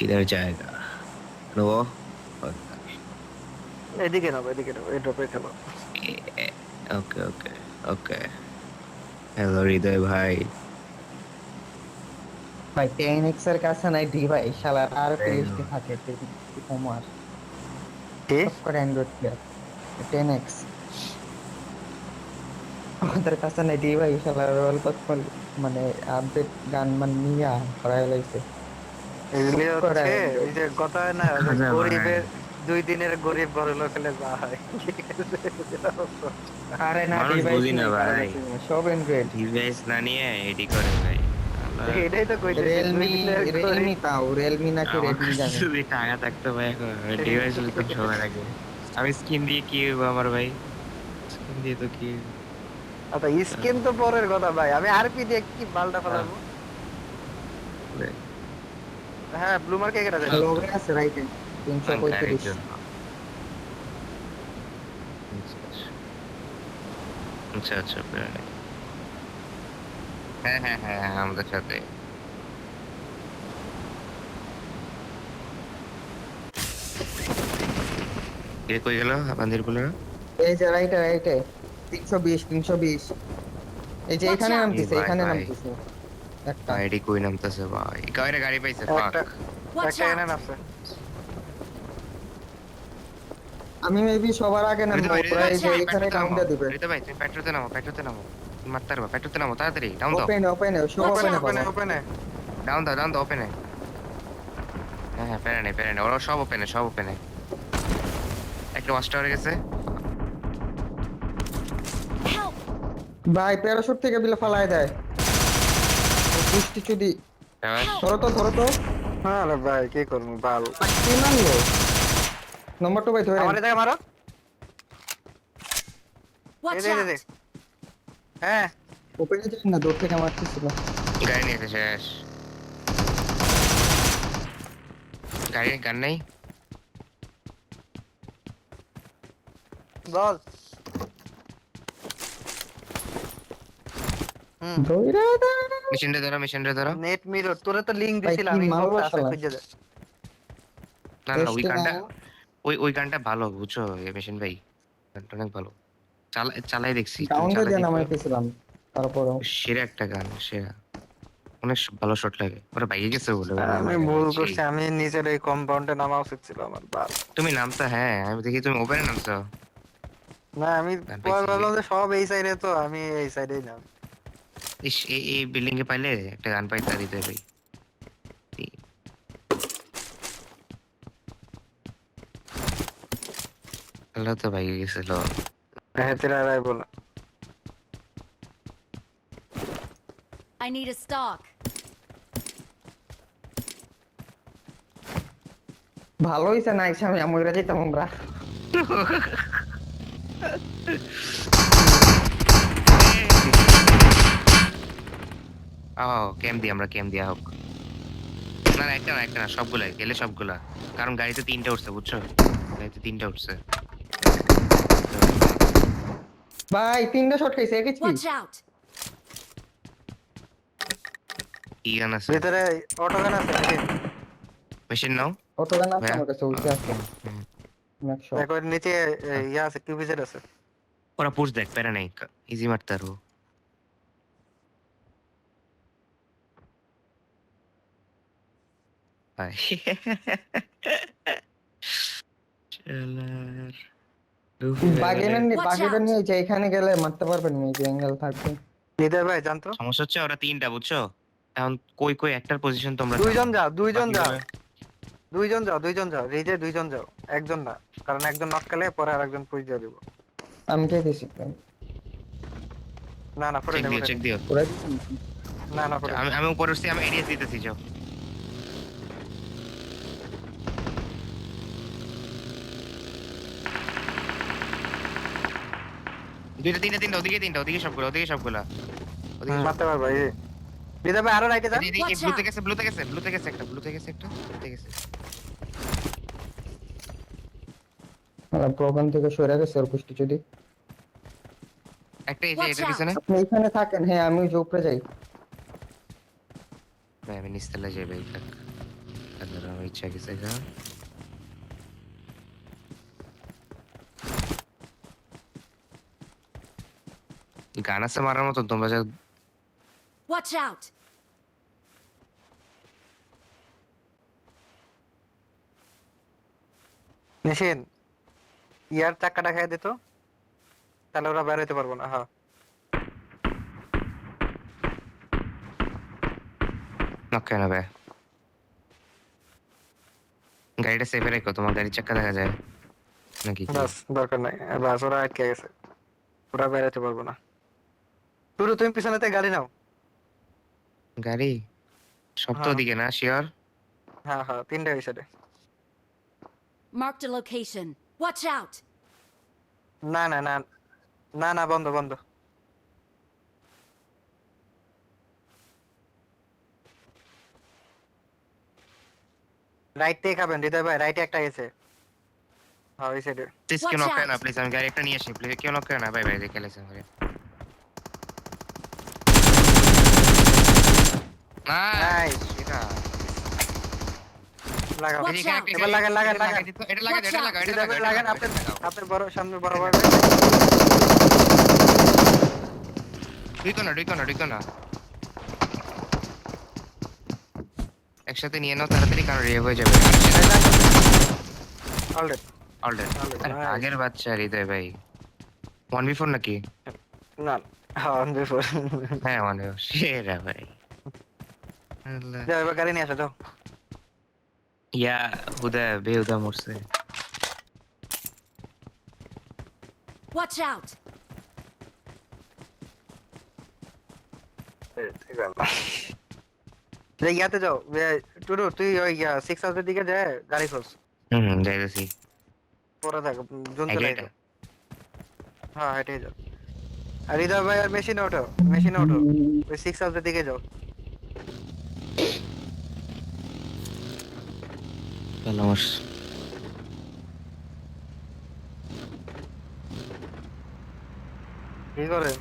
किधर जाएगा नो এদিকে নাও এদিকে নাও এই ড্রপে খেলো। ओके ओके ओके हेलो हृदय भाई ভাই 10x এর কাছে নাই ভাই শালার আর देखो, পিএসটি থাকে কুমার কি সব করে অ্যান্ড্রয়েড প্লেয়ার 10x আমাদের কাছে নাই ভাই শালার অল্প মানে আপডেট গান নিয়া করাই লাইছে এগুলি সব করে হচ্ছে ওই অ্যান্ড্রয়েড। যে কথা হয় না যে खाजा भाई গরিবের 2 দিনের গরিব বড় লোক হলে যা হয় ঠিক আছে এরকম। আরে না मानुष ডিভাইস बुद्धि ना নাই কারো भाई কাছে নাই, সব অ্যান্ড্রয়েড। डिवाइस ना नहीं है एडी करे भाई আল্লাহ এটাই তো কইতেছি দুই রিয়েলমি দিনের গরিব। রিয়েলমি তাও রিয়েলমি নাকি আমার রেডমি কাছে জানি। যদি টাকা থাকতো ভাই এখন ডিভাইস নিতাম সবার আগে আমি স্কিন দিয়ে কি হইবো আমার ভাই স্কিন দিয়ে তো কি হইবো? আচ্ছা স্কিন তো পরের কথা ভাই, আমি আরপি দিয়ে কি বালটা আহ, ফেলাবো। হ্যাঁ ব্লু মার্কে কেটে দেন। লগে আছে রাইটে গাড়ির 335। জন্য আচ্ছা আচ্ছা আচ্ছা প্যারা নেই। হ্যাঁ হ্যাঁ হ্যাঁ হ্যাঁ, আমাদের সাথে কে কই গেল আপনাদের গুলো এই যে রাইটে রাইটে 320 এই যে Watch এখানে out! এই নামতেছে ভাই এখানে ভাই নামতেছে একটা। ভাই এডি কই নামতেছে ভাই কাইরে গাড়ি পাইছে ফাক একটা Watch একটা এনে out! আছে। আমি মেবি সবার আগে রিতে নামবো, ভাই ওরা এই Watch যে out! এখানে পেট্রোতে ডাউন নামো দিয়ে দিবে। রিতে ভাই তুমি পেট্রোতে নামো তুমি মারতে পারবা পেট্রোতে নামো তাড়াতাড়ি ডাউন দাও ওপেন ওপেন সব Watch ওপেনে out! ওপেনে বাবা। ওপেনে ডাউন দাও ওপেনে হ্যাঁ হ্যাঁ প্যারা নেই ওরা সব ওপেনে একটা ওয়াচ টাওয়ারে গেছে Help! ভাই প্যারাশুট থেকে বিলে ফালায় দেয় পুষ্টি চুদি। আবার ধরো তো আরে ভাই কি করবো বাল। কি মারলো নম্বর 2 ভাই ধরেন। আমার এদিকে মারো। এই Watch দে দে দে। out! হ্যাঁ ওপেনে যান না, দূর থেকে মারতেছিল। গাড়ি নিয়ে এসে শেষ গাড়ি গান নাই বল। হুম ধইরা দে। মেশিনটা ধরো নেট মিরর তোরে তো লিংক ভাই দিছিলাম, কি মারলো ইনবক্সে আছে শালা। খুঁজে দে। না ওই টেস্টিং গানটা আমো ওই গানটা ভালো বুঝছো মেশিন ভাই গানটা অনেক ভালো চালাই দেখছি তুমি ডাউন দিয়ে চালাই দেন দেখো নামাইতেছিলাম তারপরেও। সেরা একটা গান সেরা অনেক ভালো শট লাগে ওরা বাইকে গেছে বলে ওরে আমি মারে ভাই ভুল সেই করছি, আমি নিজের এই কম্পাউন্ডে নামা উচিত ছিল আমার বাল। তুমি নামছো হ্যাঁ আমি দেখি তুমি ওপেনে নামছো না আমি গান পরে পাইছি ভাবলাম যে সব এই সাইডে, তো আমি এই সাইডেই নাম। ইস এই বিল্ডিং এ পাইলে একটা গান পাইতা দিতে ভাই আল্লাহ তো বাইকে গেছিল হ্যাঁ তেরা বল। I need a stock. ভালো হইছে না আইসা আমি আমইরা যাইতাম আমরা। ও ক্যাম দিয়া হোক না না একটা না সবগুলা গেলে সবগুলা কারণ গাড়িতে 3টা উঠছে বুঝছো গাড়িতে 3টা উঠছে ভাই 3টা শট খাইছে এক এইচপি। Watch out! কি গান আছে ভিতরে অটোগান আছে নাকি? মেশিন নাও অটোগান আছে ভাইয়া আমার কাছে, ওইটা আছে হুম। ম্যাক্স। একবার নিচে ইয়া আছে, কিউবিজেড আছে। ওরা পুশ দেখ প্যারা নেই ইজি মারতে পারবো ভাই শালার Uf, Watch বাগেটা out! নিয়ে যে এখানে গেলে মারতে পারবেন না, এই যে অ্যাঙ্গেল থাকবে। হৃদয় ভাই জানতো সমস্যা হচ্ছে ওরা 3টা বুঝছো এখন কই একটার পজিশন তোমরা দুইজন জানো যাও দুইজন যাও বাকিগুলো দুইজন যাও রিজে দুইজন যাও, একজন না, কারণ একজন নককালে পরে আরেকজন পুশ দিয়ে দিব। আমি কে দিছি না না পরে নেব চেক দিও ওরা দিছি। না না পরে আমি আমি উপরে উঠছি আমি এরিয়া দিতেছি যাও তিনটা ওদিকে সবগুলা মারতে পারবা এই হৃদয় ভাই আরো রাইটে যান। Watch out! ব্লুতে গেছে একটা ব্লুতে গেছে আমরা প্রোগ্রাম থেকে সরে গেছে ওর পুষ্টি যদি। একটা এই যে Watch এটার out! পিছনে আপনি এখানে থাকেন, হ্যাঁ আমি ওই যে উপরে যাই। ভাই আমি নিচতলা যাই ভাই থাক আমার ইচ্ছা গেছে গা। গান আছে মারার মতো তোমরা যা Watch out! মেশিন ইয়ার চাকাটা খাই দিত, তাহলে ওরা বের হইতে পারবো না। হ্যাঁ নক না ভাই, গাড়িটা সেফে রেখো, তোমার গাড়ির চাক্কা দেখা যায় নাকি? বাস দরকার নাই, বাস ওরা আটকে গেছে, ওরা বের হইতে পারবো না। টুরু তুমি পিছনেতে গাড়ি নাও। গাড়ি সপ্তাহ হ্যাঁ দিকে না শিওর? হ্যাঁ হ্যাঁ, তিনটা ওই সাইডে। Marked a location. Watch out! না না না না না, বন্ধ বন্ধ। রাইট থেকে খাবেন হৃদয় ভাই, রাইটে একটা গেছে। হ্যাঁ ওই সাইডে। প্লিজ কেউ Watch নক করে না, out! প্লিজ আমি গাড়ি একটা নিয়ে আসি, প্লিজ কেউ নক করে না ভাই, ভাই দেখে লেছে করে না নাইস, এটা লাগাও। Watch out! এবার লাগান লাগান লাগান। এটা লাগা, এটা লাগা, এটা হৃদয় ভাই লাগা, লাগান, আপনার আপনার বড় সামনে বড় বড়। ঢুকো না একসাথে নিয়ে নাও তাড়াতাড়ি, কারণ রেভ হয়ে যাবে। অলরেডি অলরেডি আগের বাচ্চা হৃদয় ভাই 1v4 নাকি? না, হ্যাঁ বিফোর। হ্যাঁ 1v4 সেরা ভাই। যাও এবার গাড়ি নিয়ে আসো, যাও। ইয়া হুদা বেহুদা মরছে। Watch out! ইয়াতে যাও টুরু, তুই ওই 6 হাউসের দিকে যায় গাড়ি খোঁজ। যাইতেছি পরে থাক, জুন চলে এটা যাও। হ্যাঁ হেঁটে যাও। আর হৃদয় ভাই আর মেশিনে ওঠো, মেশিনে ওঠো, ওই 6 হাউসের দিকে যাও। নমস্কার। কি করে?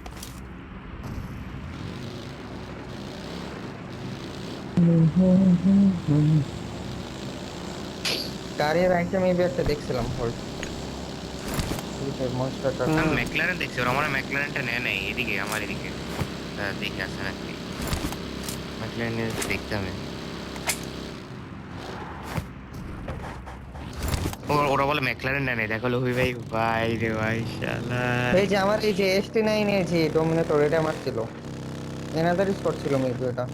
গাড়ির রাইটে মেবি একটা দেখছিলাম হোল্ড মনস্টারটা। আমি ম্যাকলারেন দেখছি, ওরা আমার ম্যাকলারেনটা নেয় নাই, এদিকে আমার এদিকে দেখে আসে নাকি ম্যাকলারেন দেখতে আমি। ওরা বলে ম্যাকলারেন নেয় নাই, দেখো লোহি ভাই, ভাই রে ভাই শালা। এই যে আমার এই যে ST9 এর যে ডোমিনেটর, এটা আমার ছিল, এনাদার স্পট ছিল মেবি এটা।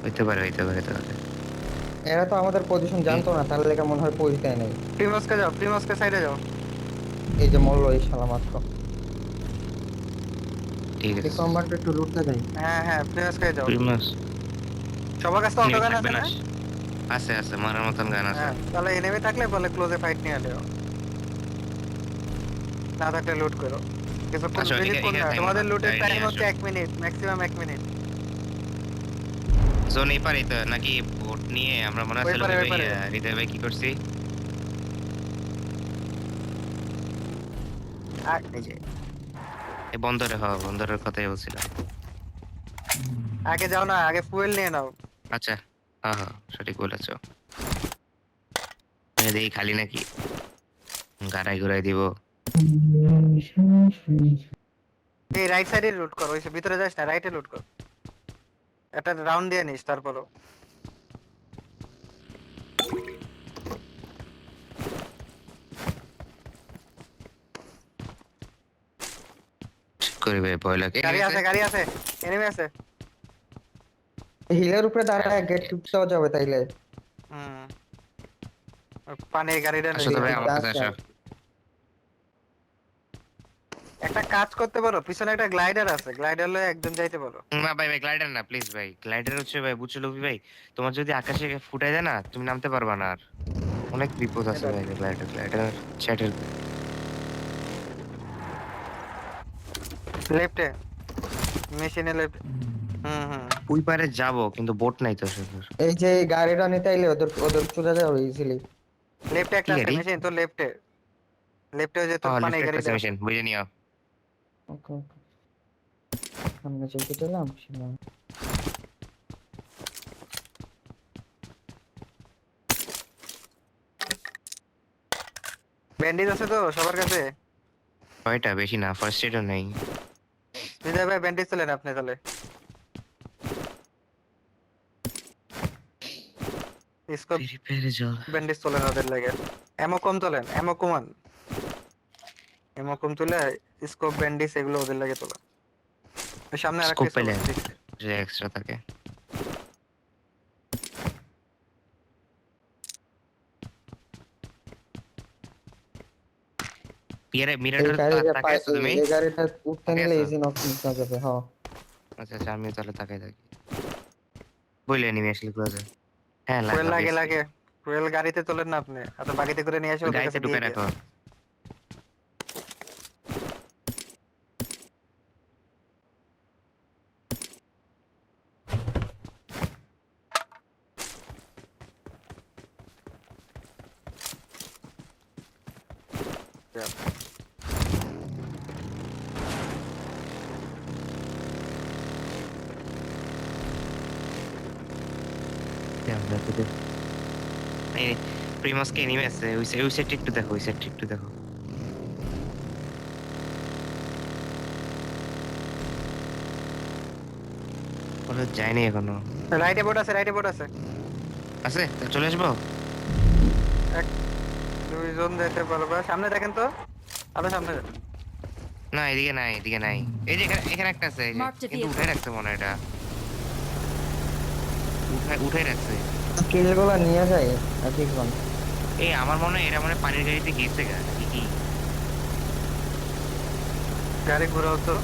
হইতে পারে হইতে পারে হইতে পারে। এরা তো আমাদের পজিশন জানতো না, তাহলে লেখা মনে হয় পৌঁছ দেয় নাই। প্রিমসকে যাও, প্রিমসকে সাইডে যাও। এই যে মরলো এই শালা মাত্র। ঠিক আছে এই কম্বাটটা একটু লুটতে দেয়। হ্যাঁ হ্যাঁ, প্রিমসকে যাও। প্রিমাস সবার কাছে অটো গান আছে না? আছে আছে, মারার মতন গান আছে। হ্যাঁ, তাহলে এনিমি থাকলে বলে ক্লোজে ফাইট নিয়ে আলেও, না থাকলে লুট করো। কিছুক্ষণ আসো, বেশি কোন না, time তোমাদের না, লুটের গাড়ি টাইম নিয়ে হচ্ছে আসো। 1 মিনিট, ম্যাক্সিমাম 1 মিনিট। জোন এই পারে তো নাকি ভোট নিয়ে আমরা মনে ওই আছে পারে, লোহি ওই পারে। ভাই হৃদয় ভাই কি করছি এই যে এই বন্দরে, হ্যাঁ বন্দরের কথাই বলছিলাম। আগে যাও না, আগে ফুয়েল নিয়ে নাও। আচ্ছা হ্যাঁ হ্যাঁ সঠিক বলেছো। দেখি খালি নাকি, গাড়াই ঘুরাই দিব। এই রাইট সাইডে লুট কর, ওই ভিতরে যাস না, রাইটে লুট কর। একটা রাউন্ড দিয়ে নিস তারপরও। ঠিক করবে ভয় লাগে। গাড়ি আছে, গাড়ি আছে, এনিমি আছে। হিলের উপরে দাঁড়ায় গেট টুটতেও যাবে তাইলে। হুম, ওই পানির গাড়িটা আসো নিয়ে তো ভাই যাও। আমার কাছে আসো। একটা কাজ করতে পারো, পিছনে একটা গ্লাইডার আছে, গ্লাইডার লয়ে একজন যাইতে পারো। না ভাই ভাই গ্লাইডার না প্লিজ ভাই, গ্লাইডার হচ্ছে ভাই বুঝছো লোভি ভাই, তোমার যদি আকাশে ফুটাই দেয় না তুমি নামতে পারবা না আর, অনেক বিপদ আছে ভাই। গ্লাইডার গ্লাইডার চ্যাটের লেফটে, মেশিনে লেফট। হুম হুম, ওই পারে যাবো কিন্তু বোট নাই তো শুধু। এই যে এই গাড়িটা নিতে আইলে ওদের ওদের চলে যাবে ইজিলি। লেফটে একটা কি আছে গাড়ি? মেশিন, তো লেফটে, লেফটে যে তোর হ্যাঁ পানির লিফট গাড়িটা একটা আছে। মেশিন বুঝে নিও। ওকে ওকে, সামনে চলতে চললাম। ব্যান্ডেজ আছে তো সবার কাছে? কয়টা? বেশি না, ফার্স্ট এডও নেই। হৃদয় ভাই ব্যান্ডেজ তোলেন আপনি তাহলে। স্কোপ ফ্রি ফায়ারে জল। ব্যান্ডেজ তোলেন ওদের লাগে। এমো কম তোলেন, এমো কমান। এমো কম তুলে স্কোপ ব্যান্ডেজ এগুলো ওদের লাগে তোলা। ওই সামনে আরেকটা স্কোপ স্কোপ পেলে আছে দেখছি। যে এক্সট্রা থাকে। ইয়ারে এই মিরাটর গাড়িটা তাকাই আছো তুমি? এই গাড়িটা উঠতে তাকাই নিলে আছো? ইজি নক নিতে যাবে। হ্যাঁ আচ্ছা আচ্ছা, আমিও তাহলে তাকাই থাকি। বইলে এনিমি আসলে ক্লোজে। হ্যাঁ ফুয়েল লাগা লাগে বেশি। লাগে। ফুয়েল গাড়িতে তোলেন না আপনি, অথবা বাকিতে করে নিয়ে এসে ওই ওদের গাড়িতে কাছে ঢুকে দিয়ে দিয়ে। রাখো। এই প্রিমাসকে এনিমি আছে, ওই সাইডটা একটু দেখো, ওই সাইডটা একটু দেখো। ওরা যায়নি এখনো। রাইটে বোট আছে, রাইটে বোট আছে। আছে তা চলে আসবো। এক দুইজন যেতে পারবে। সামনে দেখেন তো, আরো সামনে যান। না এদিকে নাই, এদিকে নাই। এই যে এখানে এখানে একটা আছে, এই যে। Marked a কিন্তু vehicle. উঠে রাখছে মনে হয় এটা। উঠে রাখছে। কিলগুলো নিয়ে যায় আর কি কোন। এই আমার মনে হয় এরা মানে পানির গাড়িতে গেছে গা নাকি কি? গাড়ি ঘোরাও তো।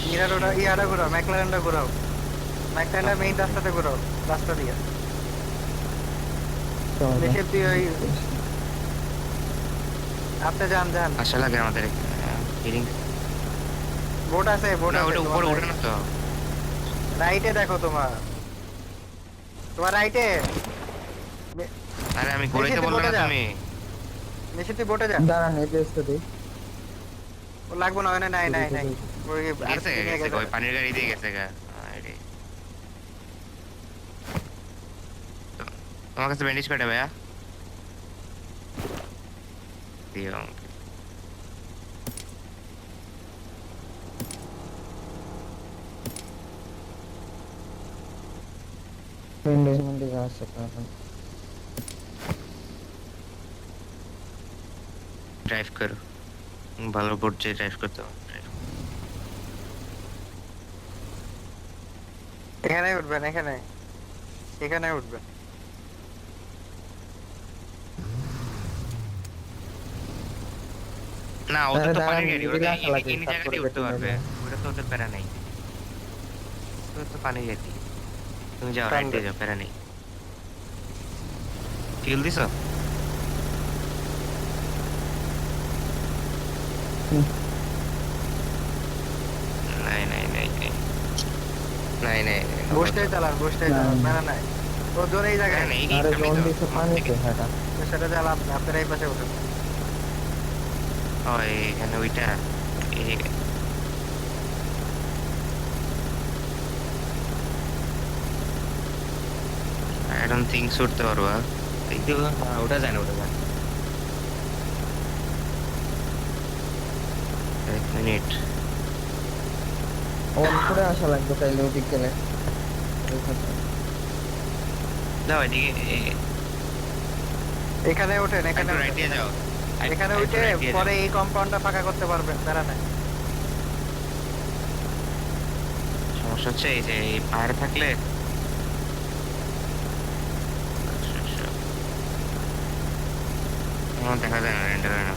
মিরারোটা ইয়াটা ঘোরাও, ম্যাকলারেনটা ঘোরাও। ম্যাকলারেনটা মেইন রাস্তাতে ঘোরাও, রাস্তা দিয়ে। বেশি তুই ওই আপনি যান যান। আশা লাগে আমাদের ফিলিং। বোট আছে, বোট না আছে। ওটা উপরে উঠে না তো। রাইটে দেখো তোমার, তোমার রাইটে। আরে আমি ঘুরাইতে তুই বললাম বোটে না যা। তুমি। মেশি তুই বোটে যা। দাঁড়ান এই প্লেসটা দিই। ও লাগবো না, ওখানে নাই নাই নাই। ওই আর গেছে নিয়ে গেছে গেছে। ওই পানির গাড়ি দিয়ে গেছে গা। আরে তোমার কাছে ব্যান্ডেজ কয়টা ভাইয়া? দিও আমাকে। ইনভেস্টমেন্টে যাচ্ছে এখন। ড্রাইভ করো, ভালো বোট যে ড্রাইভ করতে হবে। এখানে উঠবেন, এখানে এখানে উঠবেন। না ওদের তো দাঁড়ান, পানির গাড়ি, ওরা মিডিলে তো আসা লাগে, এনি জায়গা তারপরে দিয়ে উঠতে বেটিং পারবে। নেবে। ওটা তো ওদের প্যারা নেই। ওদের তো পানির গাড়ি। তুমি যাও, টান রাইট দিয়ে দে। যাও, প্যারা নেই। ফিল দিছো? নাই নাই নাই নাই নাই নাই নাই, বসতেই চালান, বসতেই চালান, মেলা নাই। ও জোরে এই জায়গায়। নাই, আরে সামনে জোন তো, দিছে পানিতে হেটা। তো সেটা চালান, আপনারা এই পাশে উঠেন। ওই এখানে ওইটা, এই যে I don't think so উঠতে পারবো। এই তো ওটা যায় না, ওটা যায় না। এক মিনিট। ওর করে আসা লাগবে তাইলে ওদিক গেলে। যাও এদিকে, এখানে উঠেন, এখানে একটু রাইট দিয়ে উঠেন। যাও। এখানে একটু উঠে right দিয়ে যাও। পরে এই কম্পাউন্ডটা ফাঁকা করতে পারবেন, মেলা নাই। সমস্যা হচ্ছে এই যে এই পাহাড়ে থাকলে আমার দেখা যায় না, রেন্ডার হয় না,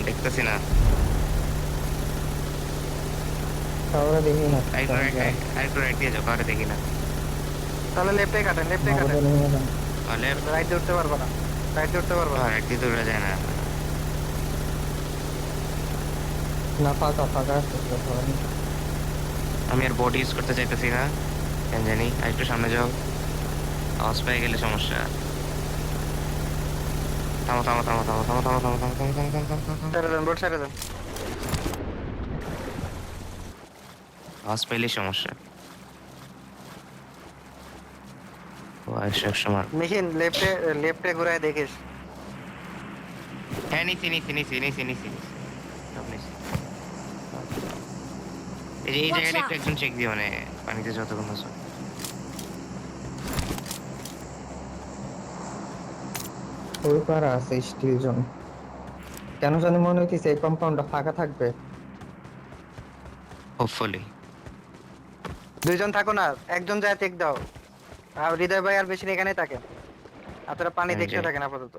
দেখতেছি না। তাহলে দেখি না। আরেকটু রাইট দিয়ে যাও, কাউরে দেখি না। তাহলে লেফটে কাটেন, লেফটে কাটেন। লেফট। রাইট দিয়ে উঠতে পারবো না, রাইট দিয়ে উঠতে পারবো না। রাইট দিয়ে তো উঠা যায় না। না ফাঁকা ফাঁকা আসতেছে সবাই। আমি আর বোট ইউজ করতে চাইতেছি না, কেন জানি। আর একটু সামনে যাও, আওয়াজ পেয়ে গেলে সমস্যা। থামো থামো থামো থামো থামো থামো থামো থামো থামো থামো থামো থামো থামো। ছেড়ে দেন, বোট ছেড়ে দেন। আওয়াজ পেলেই সমস্যা। একশো মার। মেশিন লেফটে ঘুরায় দেখিস। হ্যাঁ নিছি নিছি নিছি নিছি নিছি নিছি। সব নিছি। এই Watch জায়গাটা একটু out! একজন চেক দিও মানে পানিতে যতক্ষণ আছো। ওই পারা আছে স্টিল জোন। কেন জানি মনে হইতেছে এই কম্পাউন্ডটা ফাঁকা থাকবে। হোপফুলি। দুইজন থাকো না, একজন যায় চেক দাও। আর হৃদয় ভাই আর বেশি নেই, এখানেই থাকেন। আপনারা পানি আমি দেখতে যাই। থাকেন আপাতত।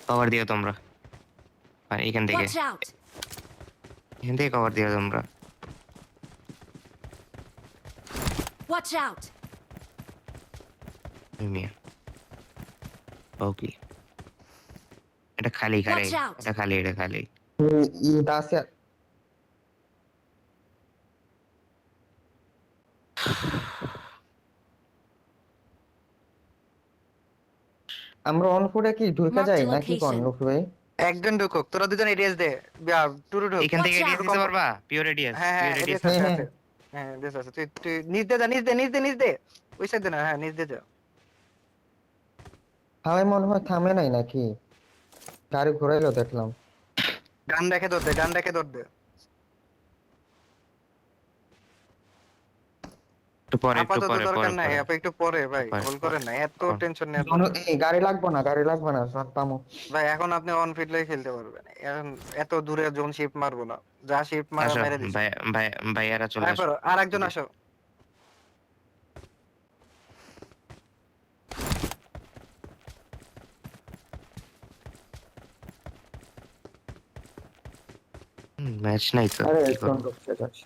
কভার দিও তোমরা। আর এখান থেকে Watch out! কভার দিও তোমরা। Watch out! মিয়া ওকে, এটা খালি খালি, Watch out! এটা খালি, এটা খালি। ঈদ আছে। আমরা অনপুরে কি ঢুকে Marked যাই a নাকি কোন location. লোক ভাই? একজন ঢুকুক, তোরা দুজন এডিএস দে। টুরু ঢুক। এখান থেকে Watch এডিএস out! দিতে পারবা? পিওর এডিএস, হ্যাঁ হ্যাঁ পিওর এডিএস। এডিএস আছে হ্যাঁ, আছে। হ্যাঁ এডিএস আছে। তুই নিচ দে যা, নিচ দে। ওই সাইড দে না, হ্যাঁ নিচ দে যা। হাওয়াই মনে হয় থামে নাই নাকি? গাড়ি ঘুরাইলো দেখলাম। গান রেখে দৌড় দে। একটু পরে, একটু আপাতত পরে, দরকার পরে, নাই, পরে, একটু পরে ভাই, পরে, হোল পরে। করেন না, এত পরে। টেনশন নেওয়ার জনু দরকার নেই। এই গাড়ি লাগবে না সব পামো। ভাই এখন আপনি অন ফিল্ডে খেলতে পারবেন, এখন এত দূরে জোন শিফট মারবো না, যা শিফট মারা আসো মেরে দিছি। ভাই, ভাই, ভাইয়ারা চলে আসো। তারপর আর একজন আসো। ম্যাচ নাই তো আরে কি একজন করবো? ঢুকছে যাচ্ছে।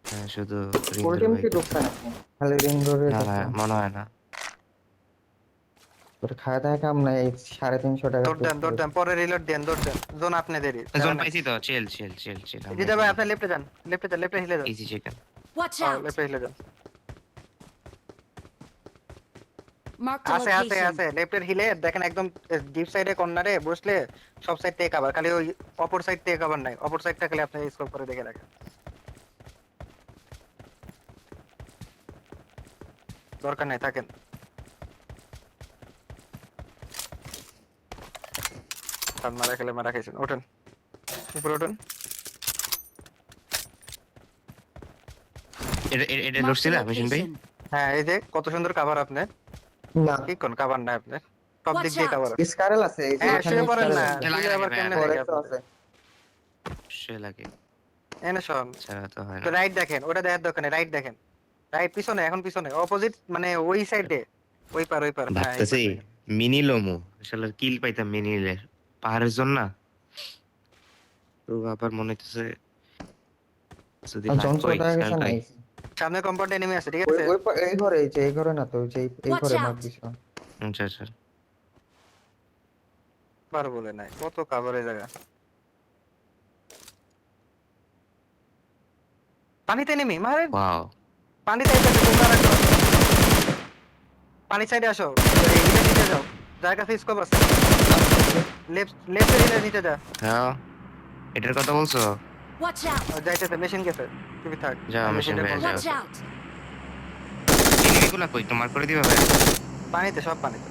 হ্যাঁ, শুধু ফুল রিঙ্গের টিম ভাই। কি ঢুকছে নাকি? খালি রিং ধরে না না, দেখলাম। মনে হয় না। তোর খাওয়া দাওয়া কাম নাই, এই 350 টাকা দৌড় দেন, পরে রিলোড দেন, দৌড় দেন। জোন আপনাদেরই, জোন প্যারা নাই। পাইছি তো, চিল চিল চিল চিল। হৃদয় ভাই আপনি লেফটে যান, লেফটে হিলে যান। Easy chicken. Watch হ্যাঁ out! লেফটে হিলে যান। Marked a আছে location. লেফটের হিলে দেখেন, একদম ডিপ সাইডে কর্নারে বসলে সব সাইড থেকে কভার, খালি ওই অপর সাইড থেকে কভার নাই, অপর সাইডটা খালি আপনি স্কোপ করে দেখে রাখেন। দরকার নাই, থাকেন। আর মারা খেলে মারা খাইছেন, ওঠেন উপরে ওঠেন। এটা Marked a লড়ছিল মেশিন ভাই। location. হ্যাঁ এই যে কত সুন্দর কভার আপনার, না ঠিক কোন কভার নাই আপনার, সব দিক Watch দিয়ে out! কভার। স্কারেল আছে এই যে হ্যাঁ এখানে শুয়ে পড়েন স্কারেল না, আছে। লাগে, শুয়ে আবার লাগে, কেমনে লাগে, পরে দেখে তো আপনাদের। আছে। সে লাগে, এনে শোন, ছাড়া তো হয় তো না। রাইট দেখেন, ওটা দেখার দরকার নেই, রাইট দেখেন। রাইট পিছনে, এখন পিছনে অপোজিট, মানে ওই সাইডে, ওই পার হ্যাঁ এই ভাবতেছি পার দেখেন। মিনি লোমো আসলে কিল পাইতাম মিনি নিলে পাহাড়ের জন্য না। তো আবার মনে হইতেছে যদি আর লাগ জন কই চলে গেছে সার্কাই। নাই। সামনে কম্পাউন্ড এনিমি আছে, ঠিক ওই আছে। ওই এই ঘরে, এই যে এই ঘরে না তো, ওই যে এই Watch ঘরে মার out! দিছ। আচ্ছা আচ্ছা। পার বলে নাই, কত কাভারের জায়গা। পানিতে এনিমি মারেন, ওয়াও। পানিতে এসে তোমরা রাখো, পানি সাইডে আসো, এই হিলে নিচে যাও, যার কাছে স্কোপ আছে। লেফট হিলে নিচে যা। হ্যাঁ, এটার কথা বলছো? Watch out! যাইতেছে, মেশিন গেছে, তুমি থাক। যাও, আমি মেশিন মেশিনটা ভাই, কল যাও। Watch out! এনিমিগুলা কই তোমার করে দিবা ভাই? পানিতে, সব পানিতে।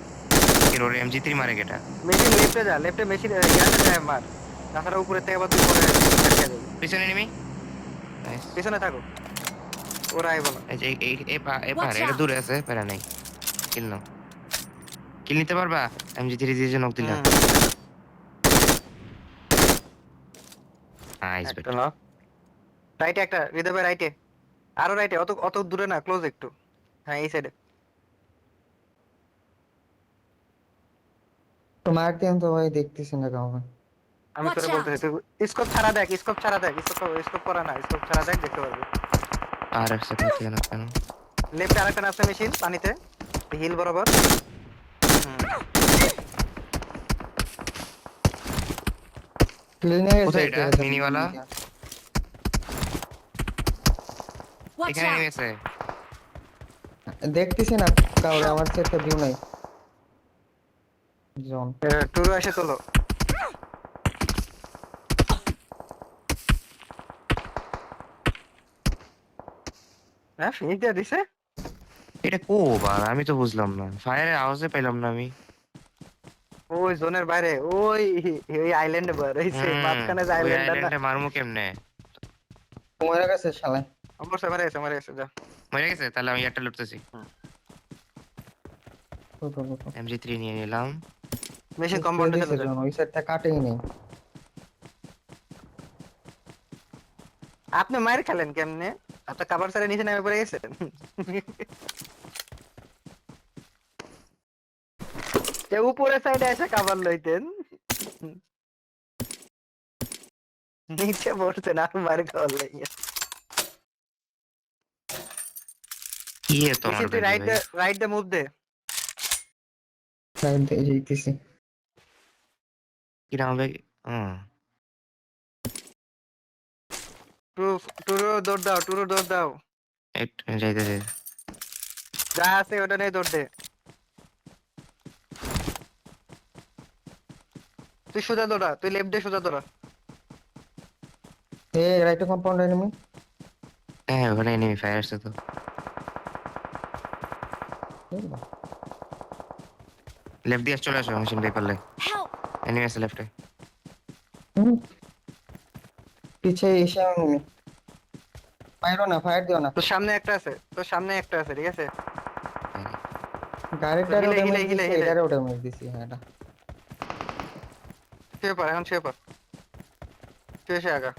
কি ওর এমজি3 মারে কেটা? মেশিন লেফটে যা, লেফটে মেশিন ইয়াতে যায় মার। তাছাড়া উপরে থেকে আবার তুই পরে আটকে যাবি। পিছনে এনিমি। নাইস। পিছনে থাকো, ওরা আইব না। এই যে এই Watch এটা out! দূরে আছে, প্যারা নাই। কিল নাও, কিল নিতে পারবা? এমজি3 দিয়ে নক দিলা। হুম, নাইস বেট। একটা না, রাইটে একটা, হৃদয় ভাই রাইটে, আরো রাইটে, অত অত দূরে না, ক্লোজ একটু। হ্যাঁ এই সাইডে। তো মার দিন তো ভাই, দেখতেছি না কাউকে। আমি Watch তোরে out! বলতেছি, তুই স্কোপ ছাড়া দেখ, স্কোপ করা না, স্কোপ ছাড়া দেখ, দেখতে পারবি। আর একসাথে থাকে না কেন? লেফটে আরেকটা আছে মেশিন পানিতে, হিল বরাবর। হুম, কিল নিয়ে গেছে কোথায় এটা? মিনিওয়ালা? Watch এখানে out! নেমেছে। দেখতেছি না কাউরে, আমার সেটটা ভিউ নাই। জন টুরু এসে তোলো। হ্যাঁ ফিনিশ দিয়ে দিছে। এটা কো বা আমি তো বুঝলাম না, ফায়ারের আওয়াজে পেলাম না আমি। ওই জোনের বাইরে, ওই ওই আইল্যান্ডে বার হইছে, মাঝখানে যে ওই আইল্যান্ডটা না। আইল্যান্ডে মারমু কেমনে? তোমার কাছে শালায় অবশ্যই মারা গেছে যা। মরে গেছে, তাহলে আমি একটা লুটতেছি। MG3 নিয়ে নিলাম। মেশিন কম্পাউন্ডে চলে যায়। ওই সাইডটা কাটেই নেই। আপনি মার খেলেন কেমনে? আপনার কাবার সারে নিচে নামে পড়ে গেছেন। যে উপরের সাইডে এসে কাবার লইতেন, নিচে পড়তেন আর মার খাওয়ার লাগিয়ে। কি এ তোমার তুই ব্যাগে ভাই? রাইট দে মুভ দে। সাইড দিয়ে যাইতেছি। কি নাম ব্যাগে? টুরো দৌড় দাও, টুরো দৌড় দাও। একটু যাইতেছে। যা আছে ওটা নিয়ে দৌড় দে। তুই সোজা দৌড়া, তুই লেফট দে সোজা দৌড়া। Right compound enemy. হ্যাঁ, ওখানে এনিমি ফায়ার আছে তো। লেফট দিয়ে চলে আসো মেশিন বাই পারলে। Help! এনিমি আছে লেফটে। পিছে এসে এনিমি। ফায়ারও না, ফায়ার দিও না। তোর সামনে একটা আছে, তোর সামনে একটা আছে, ঠিক আছে? গাড়িটারও হিলে, ড্যামেজ হিলে, দিছি, হিলে। এটারও ড্যামেজ দিছি। হ্যাঁ এটা শুয়ে পড়, এখন শুয়ে পড়। শুয়ে আগা।